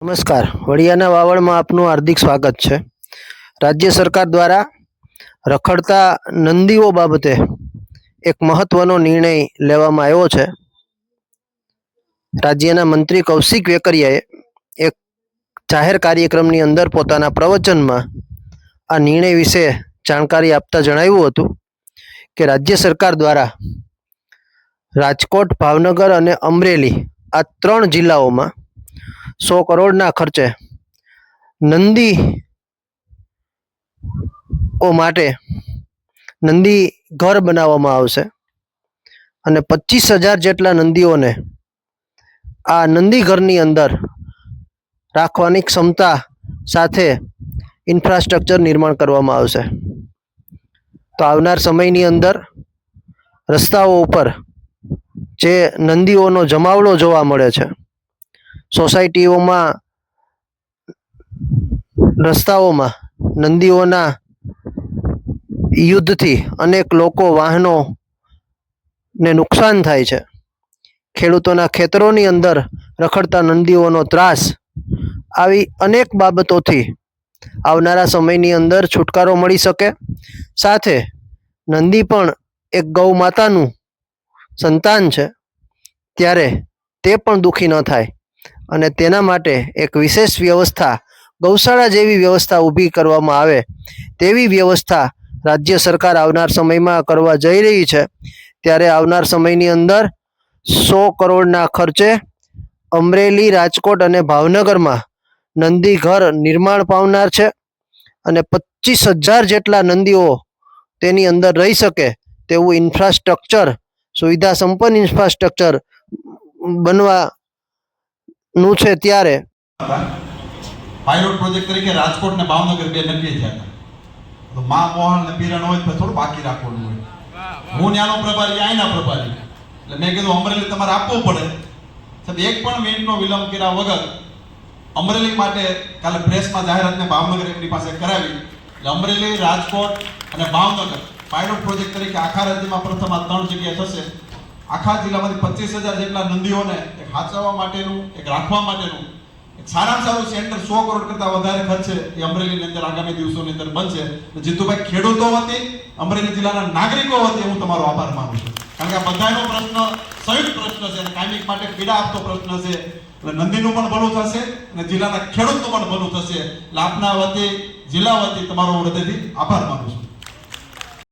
નમસ્કાર, વડિયાના વાવડમાં આપનું હાર્દિક સ્વાગત છે. રાજ્ય સરકાર દ્વારા રખડતા નંદીઓ બાબતે એક મહત્વનો નિર્ણય લેવામાં આવ્યો છે. રાજ્યના મંત્રી કૌશિક વેકરિયાએ એક જાહેર કાર્યક્રમની અંદર પોતાના પ્રવચનમાં આ નિર્ણય વિશે જાણકારી આપતા જણાવ્યું હતું કે રાજ્ય સરકાર દ્વારા રાજકોટ, ભાવનગર અને અમરેલી આ 3 જિલ્લાઓમાં 100 કરોડના ખર્ચે નંદીઓ માટે નંદી ઘર બનાવવામાં આવશે અને 25,000 જેટલા નંદીઓને આ નંદી ઘરની અંદર રાખવાની ક્ષમતા સાથે ઇન્ફ્રાસ્ટ્રક્ચર નિર્માણ કરવામાં આવશે. તો આવનાર સમયની અંદર રસ્તાઓ ઉપર જે નંદીઓનો જમાવડો જોવા મળે છે, સોસાયટીઓમાં, રસ્તાઓમાં નંદીઓના યુદ્ધથી અનેક લોકો, વાહનોને નુકસાન થાય છે. ખેડૂતોના ખેતરોની અંદર રખડતા નંદીઓનો ત્રાસ, આવી અનેક બાબતોથી આવનારા સમયની અંદર છુટકારો મળી શકે. સાથે નંદી પણ એક ગૌ માતાનું સંતાન છે, ત્યારે તે પણ દુઃખી ન થાય અને તેના માટે એક વિશેષ વ્યવસ્થા, ગૌશાળા જેવી વ્યવસ્થા ઊભી કરવામાં આવે તેવી વ્યવસ્થા રાજ્ય સરકાર આવનાર સમયમાં કરવા જઈ રહી છે. ત્યારે આવનાર સમયની અંદર 100 કરોડના ખર્ચે અમરેલી, રાજકોટ અને ભાવનગરમાં નંદી ઘર નિર્માણ પામનાર છે અને 25,000 જેટલા નંદીઓ તેની અંદર રહી શકે તેવું ઇન્ફ્રાસ્ટ્રક્ચર, સુવિધા સંપન્ન ઇન્ફ્રાસ્ટ્રક્ચર બનવાનું છે. ત્યારે પાયલોટ પ્રોજેક્ટ તરીકે રાજકોટ ને ભાવનગર 2 નક્કી થયા હતા. તો મા મોહન ને પીરણ હોય તો થોડું બાકી રાખવાનું હોય. હું ત્યાંનો પ્રભારી, અહીંના પ્રભારી, એટલે મેં કીધું અમરેલી તમારે આપવું પડે. સાહેબ, એક પણ મિનિટનો વિલંબ કર્યા વગર અમરેલી માટે કાલે પ્રેસમાં જાહેરાત ને ભાવનગર એમની પાસે કરાવી. એટલે અમરેલી, રાજકોટ અને ભાવનગર પાયલોટ પ્રોજેક્ટ તરીકે આખા રાજ્યમાં પ્રથમ આ 3 જગ્યાએ થશે. આખા જિલ્લામાંથી 25,000 જેટલા નંદીઓને એક હાચવવા માટેનું, એક રાખવા માટેનું સારામાં સારું સેન્ટર 100 કરોડ કરતા વધારે ખર્ચે એ અમરેલીની અંદર આગામી દિવસોની અંદર બનશે. જીતુભાઈ, ખેડૂતો વતી, અમરેલી જિલ્લાના નાગરિકો વતી હું તમારો આભાર માનું છું. કારણ કે આ બધાનો પ્રશ્ન સંયુક્ત પ્રશ્ન છે અને કાયમિક માટે પીડા આપતો પ્રશ્ન છે. એટલે નંદીનું પણ ભલું થશે અને જિલ્લાના ખેડૂતનું પણ ભલું થશે. એટલે આપના વતી, જિલ્લા વતી તમારો હૃદયથી આભાર માનું છું.